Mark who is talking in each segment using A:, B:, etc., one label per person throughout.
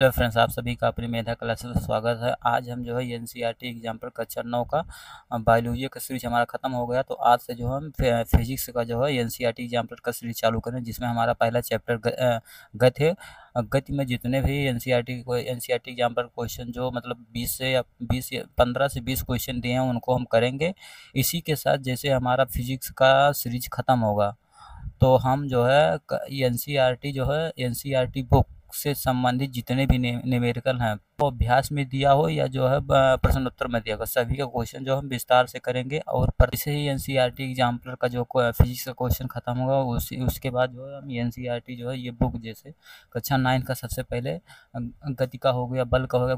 A: Hello friends, आप सभी का अपनी मेधा क्लासेस में स्वागत है। आज हम जो है एनसीईआरटी एग्जाम्पल कक्षा 9 का बायोलॉजी का सीरीज हमारा खत्म हो गया, तो आज से जो हम फिजिक्स का जो है एनसीईआरटी एग्जाम्पल का सीरीज चालू करें, जिसमें हमारा पहला चैप्टर गति है। गति में जितने भी एनसीईआरटी एग्जाम्पल क्वेश्चन जो मतलब 20 या 15 से 20 क्वेश्चन दिए हैं उनको हम करेंगे। इसी के साथ जैसे हमारा फिजिक्स का सीरीज खत्म होगा तो हम जो है एनसीईआरटी बुक से संबंधित जितने भी न्यूमेरिकल हैं वो अभ्यास में दिया हो या जो है प्रश्न उत्तर में दिया हो, सभी का क्वेश्चन जो हम विस्तार से करेंगे। और से ही एनसीईआरटी एग्जाम्पलर का जो फिजिक्स का क्वेश्चन खत्म होगा उसके बाद जो है हम एनसीईआरटी जो है ये बुक जैसे कक्षा 9 का सबसे पहले गति का हो गया, बल का हो गया,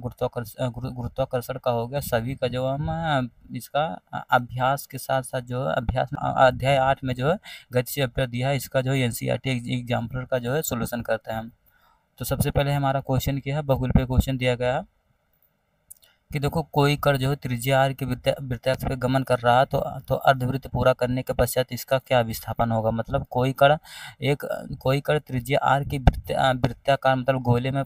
A: गुरुत्वाकर्षण का हो गया, सभी का जो हम इसका अभ्यास के साथ साथ जो है अभ्यास अध्याय 8 में जो है गति चैप्टर दिया है, इसका जो है एनसीईआरटी एग्जाम्पलर का जो है सोल्यूशन करते हैं हम। तो सबसे पहले हमारा क्वेश्चन क्या है, बहुल पे क्वेश्चन दिया गया है कि देखो कोई कण जो है त्रिज्या r के वृत्ताक्ष पे गमन कर रहा है तो अर्धवृत्त पूरा करने के पश्चात इसका क्या विस्थापन होगा। मतलब कोई कण त्रिज्या r की वृत्ताकार मतलब गोले में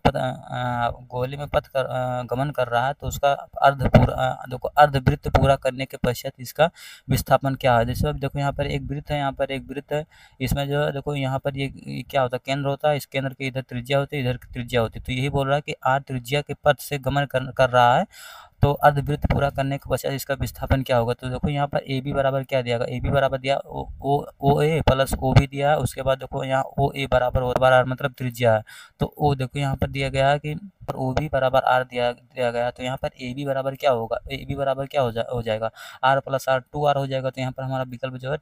A: पथ कर गमन कर रहा है तो उसका अर्धवृत्त पूरा करने के पश्चात इसका विस्थापन क्या है। जैसे अब देखो यहाँ पर एक वृत्त है, यहाँ पर एक वृत्त है, इसमें जो है देखो यहाँ पर ये क्या होता है, केंद्र होता है, इस केंद्र के इधर त्रिज्या होती है, इधर त्रिज्या होती है। तो यही बोल रहा है कि r त्रिज्या के पथ से गमन कर रहा है तो अर्धवृत्त पूरा करने के पश्चात इसका विस्थापन क्या होगा। तो देखो यहाँ पर ए बी बराबर क्या दिया, ए बी बराबर दिया ओ ए प्लस ओ बी दिया है। उसके बाद देखो यहाँ ओ ए बराबर आर मतलब त्रिज्या है, तो ओ देखो यहाँ पर दिया गया है कि ओ बी बराबर आर दिया गया है। तो यहाँ पर ए बी बराबर क्या होगा, ए बी बराबर क्या हो जाएगा, आर प्लस आर 2r हो जाएगा। तो यहाँ पर हमारा विकल्प जो है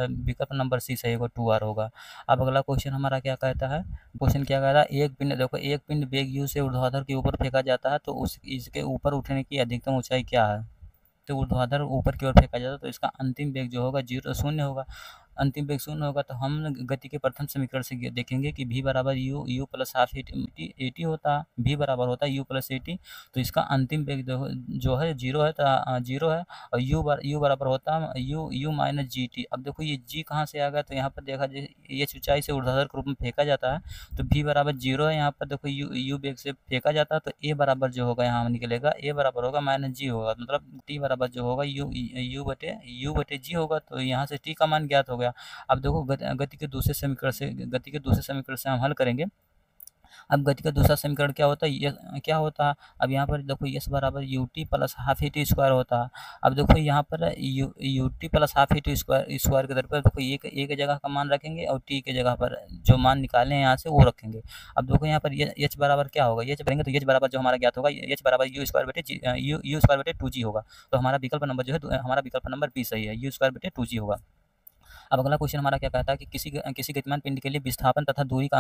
A: विकल्प नंबर सी सही होगा, 2r होगा। अब अगला क्वेश्चन हमारा क्या कहता है, क्वेश्चन क्या कहता है, एक पिंड वेग u से ऊर्ध्वाधर के ऊपर फेंका जाता है तो इसके ऊपर उठने की अधिकतम ऊंचाई क्या है। तो ऊर्ध्वाधर ऊपर की ओर फेंका जाता है तो इसका अंतिम वेग जो होगा 0 होगा। अंतिम वेग 0 होगा तो हम गति के प्रथम समीकरण से देखेंगे कि v बराबर you plus half A T होता है, v बराबर होता है यू प्लस ए टी। तो इसका अंतिम वेग जो है 0 है, तो 0 है, और यू बराबर होता है यू माइनस जी टी। अब देखो ये जी कहाँ से आ गया, तो यहाँ पर देखा जाए ये ऊंचाई से ऊर्ध्वाधर के रूप में फेंका जाता है तो v बराबर 0 है। यहाँ पर देखो यू वेग से फेंका जाता है तो ए बराबर जो होगा यहाँ निकलेगा, ए बराबर होगा माइनस जी होगा, मतलब टी बराबर जो होगा यू बटे जी होगा। तो यहाँ से टी का मान ज्ञात हो गया। अब देखो गति के दूसरे समीकरण से हम हल करेंगे। अब गति का दूसरा समीकरण क्या होता है, ये क्या होता है, अब यहाँ पर देखो एस बराबर U T plus half E T square होता है। अब देखो यहाँ पर U T plus half E T square के दर पर देखो ए के जगह का मान रखेंगे और टी के जगह पर जो मान निकाले हैं यहाँ से वो रखेंगे। अब देखो यहाँ पर एच बराबर क्या होगा, एच करेंगे तो एच बराबर जो हमारा ज्ञात होगा एच बराबर यू स्क्वायर बटे 2g होगा। तो हमारा विकल्प नंबर जो है हमारा विकल्प नंबर बी सही है, यू स्क्वायर बटे 2g होगा। अब अगला क्वेश्चन हमारा क्या कहता है कि किसी गतिमान पिंड के लिए विस्थापन तथा दूरी का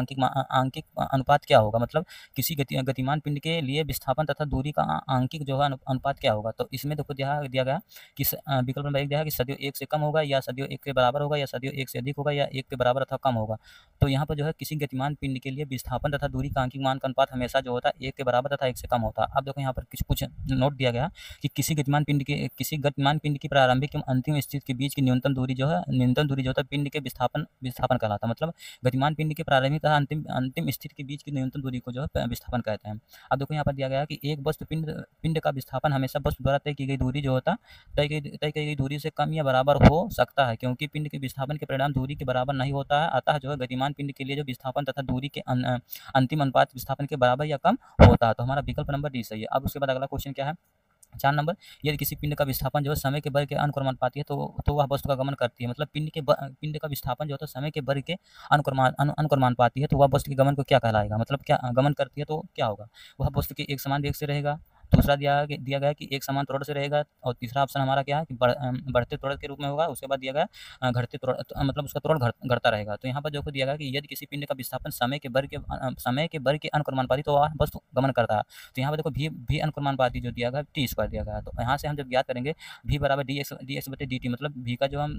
A: आंकिक अनुपात क्या होगा। मतलब किसी गतिमान पिंड के लिए विस्थापन तथा दूरी का आंकिक जो है अनुपात क्या होगा। तो इसमें देखो दिया गया कि विकल्प नंबर 1 दिया है कि सदियों 1 से कम होगा या सदियों 1 के बराबर होगा या सदियों 1 से अधिक होगा या 1 के बराबर अथवा कम होगा। तो यहाँ पर जो है किसी गतिमान पिंड के लिए विस्थापन तथा दूरी का आंकिक मान का अनुपात हमेशा जो होता है 1 के बराबर तथा 1 से कम होता है। अब देखो यहाँ पर कुछ नोट दिया गया कि किसी गतिमान पिंड की प्रारंभिक एवं अंतिम स्थिति के बीच की न्यूनतम दूरी जो होता है पिंड के विस्थापन कहलाता है। मतलब गतिमान पिंड के प्रारंभिक तथा अंतिम स्थिति के बीच की न्यूनतम दूरी को जो है विस्थापन कहते हैं। अब देखो यहाँ पर दिया गया है कि एक वस्तु पिंड का विस्थापन हमेशा वस्तु द्वारा तय की गई दूरी जो होता तय की गई दूरी से कम या बराबर हो सकता है, क्योंकि पिंड के विस्थापन के परिणाम दूरी के बराबर नहीं होता है। अतः जो है गतिमान पिंड के लिए जो विस्थापन तथा दूरी के अंतिम अनुपात विस्थापन के बराबर या कम होता है। तो हमारा विकल्प नंबर डी सही है। अब उसके बाद अगला क्वेश्चन क्या है, 4 नंबर, यदि किसी पिंड का विस्थापन जो है समय के वर्ग के अनुक्रमानुपाती है तो वह वस्तु का गमन करती है। मतलब पिंड का विस्थापन जो होता है समय के वर्ग के अनुक्रमानुपाती है तो वह वस्तु के गमन को क्या कहलाएगा। मतलब क्या गमन करती है तो क्या होगा, वह वस्तु के एक समान वेग से रहेगा, दूसरा दिया गया कि एक समान त्वरण से रहेगा, और तीसरा ऑप्शन हमारा क्या है कि बढ़ते त्वरण के रूप में होगा। उसके बाद दिया गया घटते त्वरण मतलब उसका त्वरण घटता रहेगा। तो यहाँ पर जो दिया गया कि यदि किसी पिंड का विस्थापन समय के वर्ग के अनुक्रमानुपाती तो वह वस्तु गमन करता है। तो यहाँ पर देखो भी अनुक्रमानुपाती जो दिया गया टी स्क्वायर दिया गया। तो यहाँ से हम जब ज्ञात करेंगे v बराबर डी एक्स बटे डी टी, मतलब v का जो हम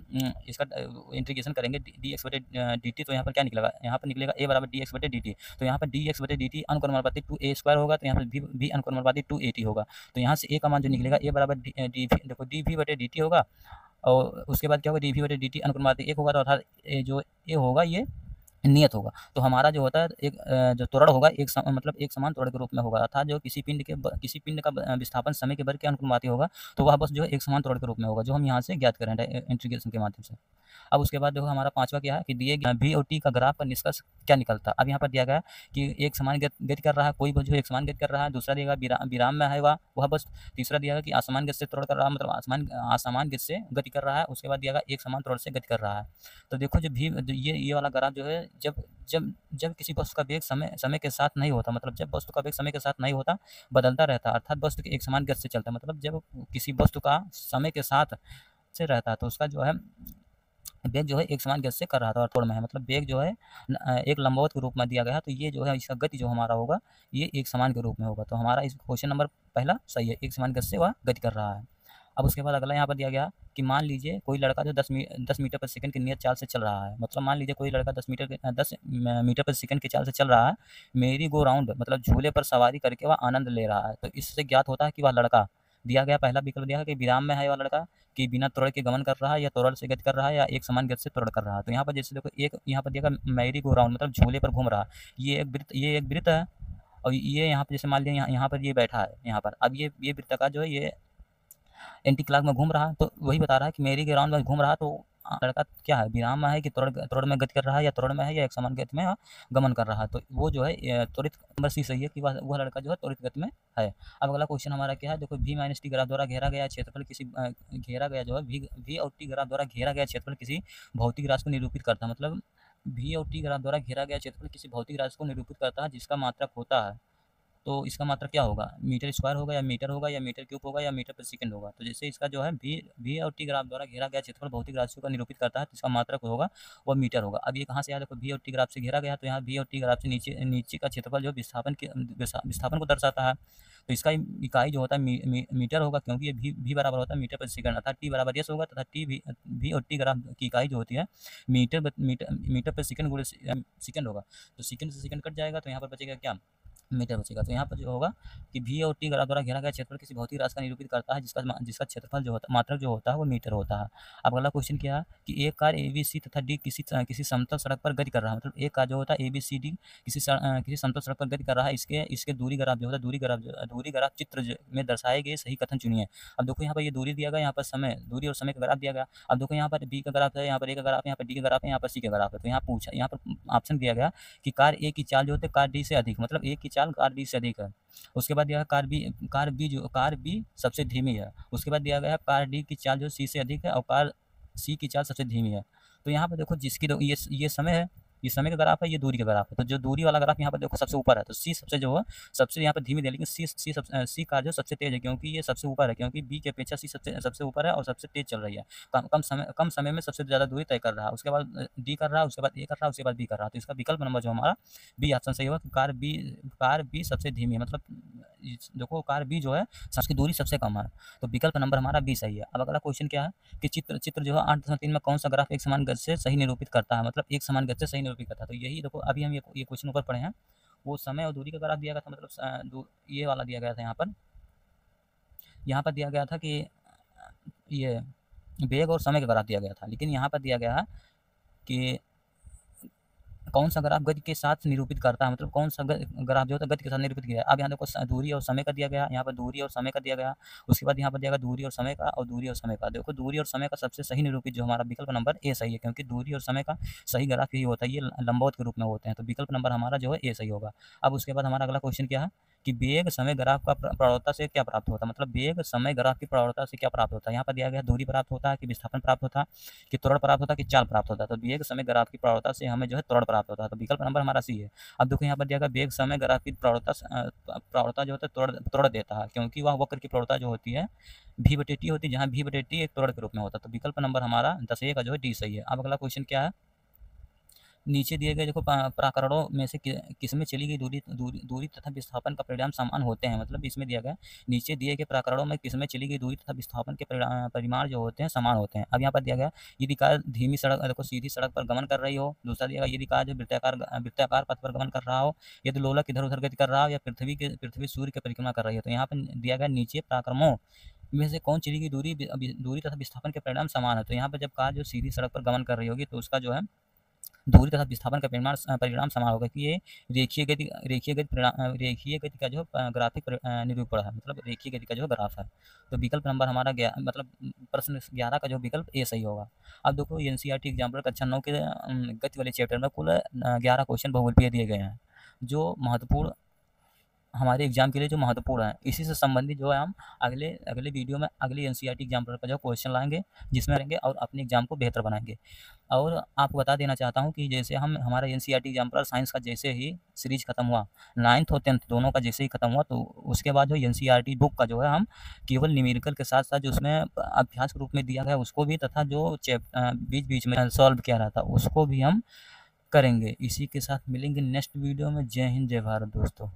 A: इसका इंटीग्रेशन करेंगे डी एक्स बटे डी टी, तो यहाँ पर क्या निकलेगा, यहाँ पर निकलेगा a बराबर डी एक्स बटे डी टी। तो यहाँ पर डी एक्स बटे डी टी अनुक्रमानुपाती 2a स्क्वायर होगा, तो यहाँ पर v अनुक्रमानुपाती 2a होगा। तो यहाँ से a का मान जो निकलेगा a बराबर देखो डी वी बटे डी टी होगा, और उसके बाद क्या होगा डी वी बटे डी टी अनुक्रमानुपाती 1 होगा, तो अर्थात जो a होगा ये नियत होगा। तो हमारा जो होता है एक जो त्वरण होगा मतलब एक समान त्वरण के रूप में होगा, अर्थात जो किसी पिंड का विस्थापन समय के वर्ग के अनुपाती होगा, तो वह बस जो है एक समान त्वरण के रूप में होगा, जो हम यहाँ से ज्ञात करें इंटीग्रेशन के माध्यम से। अब उसके बाद देखो हमारा पांचवा क्या है कि दिए गए v और t का ग्राफ का निष्कर्ष क्या निकलता है। अब यहाँ पर दिया गया है कि एक समान गति कर रहा है, कोई जो एक समान गति कर रहा है, दूसरा दिया गया विराम में है वह बस, तीसरा दिया गया कि असमान गति से त्वरण कर रहा है, मतलब असमान गति से गति कर रहा है, उसके बाद दिया गया एक समान त्वरण से गति कर रहा है। तो देखो जो ये वाला ग्राफ जो है, जब जब जब किसी वस्तु का वेग समय के साथ नहीं होता, मतलब जब वस्तु का वेग समय के साथ नहीं होता, बदलता रहता है, अर्थात वस्तु एक समान गति से चलता है, मतलब जब किसी वस्तु का समय के साथ से रहता है तो उसका जो है वेग जो है एक समान गति से कर रहा था और त्वरण में है, मतलब वेग जो है एक लंबवत के रूप में दिया गया है, तो ये जो है इसका गति जो हमारा होगा ये एक समान के रूप में होगा। तो हमारा इस क्वेश्चन नंबर पहला सही है, एक समान गति से वह गति कर रहा है। अब उसके बाद अगला यहाँ पर दिया गया कि मान लीजिए कोई लड़का जो 10 मीटर पर सेकंड की नियत चाल से चल रहा है, मतलब मान लीजिए कोई लड़का 10 मीटर पर सेकंड की चाल से चल रहा है, मेरी गो राउंड मतलब झूले पर सवारी करके वह आनंद ले रहा है। तो इससे ज्ञात होता है कि वह लड़का, दिया गया पहला विकल्प दिया है कि विराम में है वह लड़का, कि बिना त्वरण के गमन कर रहा है, या त्वरण से गति कर रहा है, या एक समान गति से त्वरण कर रहा है। तो यहाँ पर जैसे देखो एक यहाँ पर दिया गया मैरी गो राउंड मतलब झूले पर घूम रहा है, ये एक वृत्त है, और ये यहाँ पर जैसे मान लिया यहाँ पर ये बैठा है यहाँ पर, अब ये वृत्ताकार जो है ये एंटी क्लॉक में घूम रहा है, तो वही बता रहा है कि मेरी के राउंड में घूम रहा है, तो लड़का क्या है, विराम में है कि त्वरण में गति कर रहा है, या त्वरण में है, या एक समान गति में गमन कर रहा है। तो वो जो है त्वरित नंबर सी सही है कि वह लड़का जो है त्वरित गति में है। अब अगला क्वेश्चन हमारा क्या है, देखो v माइनस टी ग्राफ द्वारा घेरा गया क्षेत्रफल किसी घेरा गया जो है v और टी ग्राफ द्वारा घेरा गया क्षेत्रफल किसी भौतिक राशि को निरूपित करता है, मतलब v और टी ग्राफ द्वारा घेरा गया क्षेत्रफल किसी भौतिक राशि को निरूपित करता है जिसका मात्रक होता है। तो इसका मात्रक क्या होगा, मीटर स्क्वायर होगा, या मीटर होगा, या मीटर क्यूब होगा, या मीटर पर सेकंड होगा। तो जैसे इसका जो है भी और टी ग्राफ द्वारा घेरा गया क्षेत्रफल भौतिक राशियों का निरूपित करता है, तो इसका मात्रक होगा वह मीटर होगा। अब ये कहाँ से आया, देखो भी और टी ग्राफ से घेरा गया, तो यहाँ भी और टी ग्राफ से नीचे का क्षेत्रफल जो विस्थापन को दर्शाता है, तो इसका इकाई जो होता है मीटर होगा, क्योंकि ये भी बराबर होता है मीटर पर सेकंड, अर्थात टी बराबर यस होगा, तथा टी भी और टी ग्राफ की इकाई जो होती है मीटर पर सेकंड गुणे सेकंड होगा। तो सेकंड से सेकंड कट जाएगा, तो यहाँ पर बचेगा क्या, मीटर बचेगा। तो यहाँ पर जो होगा कि भी और टी ग्राफ द्वारा घेरा गया क्षेत्रफल किसी भौतिक राशि का निरूपित करता है जिसका क्षेत्रफल जो होता मात्रक जो होता है वो मीटर होता है। अब अगला क्वेश्चन क्या है कि एक कार ABC तथा D किसी समतल सड़क पर गति कर रहा है, मतलब एक कार जो होता है ABCD किसी समतल सड़क पर गति कर रहा है, इसके दूरी ग्राफ जो होता है दूरी ग्राफ चित्र में दर्शाए गए सही कथन चुनिए। अब देखो यहाँ पर ये दूरी दिया गया, यहाँ पर समय दूरी और समय का ग्राफ दिया गया। अब देखो यहाँ पर B का ग्राफ है, यहाँ पर A का ग्राफ है, यहाँ पर D का ग्राफ है, यहाँ पर C का ग्राफ है। तो यहाँ पर ऑप्शन दिया गया कि कार A की चाल जो होती है कार D से अधिक, मतलब A की चाल कार D से अधिक है। उसके बाद दिया है कार बी सबसे धीमी है। उसके बाद दिया गया है कार डी की चाल जो सी से अधिक है, और कार सी की चाल सबसे धीमी है। तो यहाँ पर देखो जिसकी ये समय है, ये समय का ग्राफ है, ये दूरी का ग्राफ है। तो जो दूरी वाला ग्राफ यहाँ पर देखो सबसे ऊपर है, तो सी सबसे जो है सबसे यहाँ पर धीमी है, लेकिन सी कार जो सबसे तेज है, क्योंकि ये सबसे ऊपर है, क्योंकि बी की अपेक्षा सी सबसे ऊपर है और सबसे तेज चल रही है, कम समय में सबसे ज़्यादा दूरी तय कर रहा है। उसके बाद डी कर रहा है, उसके बाद ए कर रहा है, उसके बाद बी कर रहा है। तो इसका विकल्प नंबर जो हमारा बी ऑप्शन सही होगा, कार बी सबसे धीमी है, मतलब देखो कार बी जो है सबकी दूरी सबसे कम है, तो विकल्प नंबर हमारा बी सही है। अब अगला क्वेश्चन क्या है कि चित्र जो है 8.3 में कौन सा ग्राफ एक समान गति से सही निरूपित करता है, मतलब एक समान गति से सही निरूपित करता है। तो यही देखो अभी हम ये क्वेश्चन ऊपर पढ़े हैं, वो समय और दूरी का ग्राफ दिया गया था, मतलब ये वाला दिया गया था। यहाँ पर दिया गया था कि ये वेग और समय का ग्राफ दिया गया था, लेकिन यहाँ पर दिया गया है कि कौन सा ग्राफ गति के साथ निरूपित करता है, मतलब कौन सा ग्राफ जो होता है गति के साथ निरूपित किया है। अब यहाँ देखो दूरी और समय का दिया गया, यहाँ पर दूरी और समय का दिया गया। उसके बाद यहाँ पर दिया गया दूरी और समय का, और दूरी और समय का। देखो दूरी और समय का सबसे सही निरूपित जो हमारा विकल्प नंबर ए सही है, क्योंकि दूरी और समय का सही ग्राफ यही होता है, ये लंबवत के रूप में होते हैं। तो विकल्प नंबर हमारा जो है ए सही होगा। अब उसके बाद हमारा अगला क्वेश्चन क्या है कि वेग समय ग्राफ का प्रवणता से क्या प्राप्त होता है, मतलब वेग समय ग्राफ की प्रवणता से क्या प्राप्त होता है। यहाँ पर दिया गया दूरी प्राप्त होता है, कि विस्थापन प्राप्त होता है, कि त्वरण प्राप्त होता है, कि चाल प्राप्त होता है। तो वेग समय ग्राफ की प्रवणता से हमें जो है त्वरण प्राप्त होता है, तो विकल्प नंबर हमारा सी है। अब देखो यहाँ पर दिया गया वेग समय ग्राफ की प्रवणता जो होता है त्वरण देता है, क्योंकि वह वक्र की प्रवणता जो होती है v/t होती है, जहाँ v/t एक त्वरण के रूप में होता है। तो विकल्प नंबर हमारा 10A का जो है डी सही है। अब अगला क्वेश्चन क्या है, नीचे दिए गए देखो प्रकरणों में से किसमें चली गई दूरी तथा विस्थापन का परिमाण समान होते हैं, मतलब इसमें दिया गया नीचे दिए गए प्रकरणों में किसमें चली गई दूरी तथा विस्थापन के परिमाण जो होते हैं समान होते हैं। अब यहाँ पर दिया गया यदि कार धीमी सड़क देखो सीधी सड़क पर गमन कर रही हो, दूसरा दिया गया यदि कार जो वृत्ताकार पथ पर गमन कर रहा हो, यदि लोलक इधर उधर गति कर रहा हो, या पृथ्वी सूर्य की परिक्रमा कर रही है। तो यहाँ पर दिया गया नीचे प्रक्रमों में से कौन चली गई दूरी तथा विस्थापन के परिणाम समान है। तो यहाँ पर जब कार जो सीधी सड़क पर गमन कर रही होगी, तो उसका जो है दूरी तथा विस्थापन का परिणाम समान होगा कि ये रेखीय गति का जो ग्राफिक निरूपण है, मतलब रेखीय गति का जो ग्राफ है। तो विकल्प नंबर हमारा मतलब प्रश्न 11 का जो विकल्प ए सही होगा। अब देखो एनसीईआरटी एग्जाम्पल कक्षा 9 के गति वाले चैप्टर में कुल 11 क्वेश्चन बहुगुणीय दिए गए हैं, जो महत्वपूर्ण हमारे एग्जाम के लिए जो महत्वपूर्ण है। इसी से संबंधित जो है हम अगले वीडियो में अगले एनसीईआरटी एग्जाम्पल का जो क्वेश्चन लाएंगे, जिसमें रहेंगे और अपने एग्जाम को बेहतर बनाएंगे। और आपको बता देना चाहता हूं कि जैसे हमारा एनसीईआरटी एग्जाम्पल साइंस का जैसे ही सीरीज खत्म हुआ, 9th और 10th दोनों का जैसे ही खत्म हुआ, तो उसके बाद जो एनसीईआरटी बुक का जो है हम केवल न्यूमेरिकल के साथ साथ जो उसमें अभ्यास के रूप में दिया गया उसको भी, तथा जो बीच बीच में सॉल्व किया रहा था उसको भी हम करेंगे। इसी के साथ मिलेंगे नेक्स्ट वीडियो में। जय हिंद, जय भारत दोस्तों।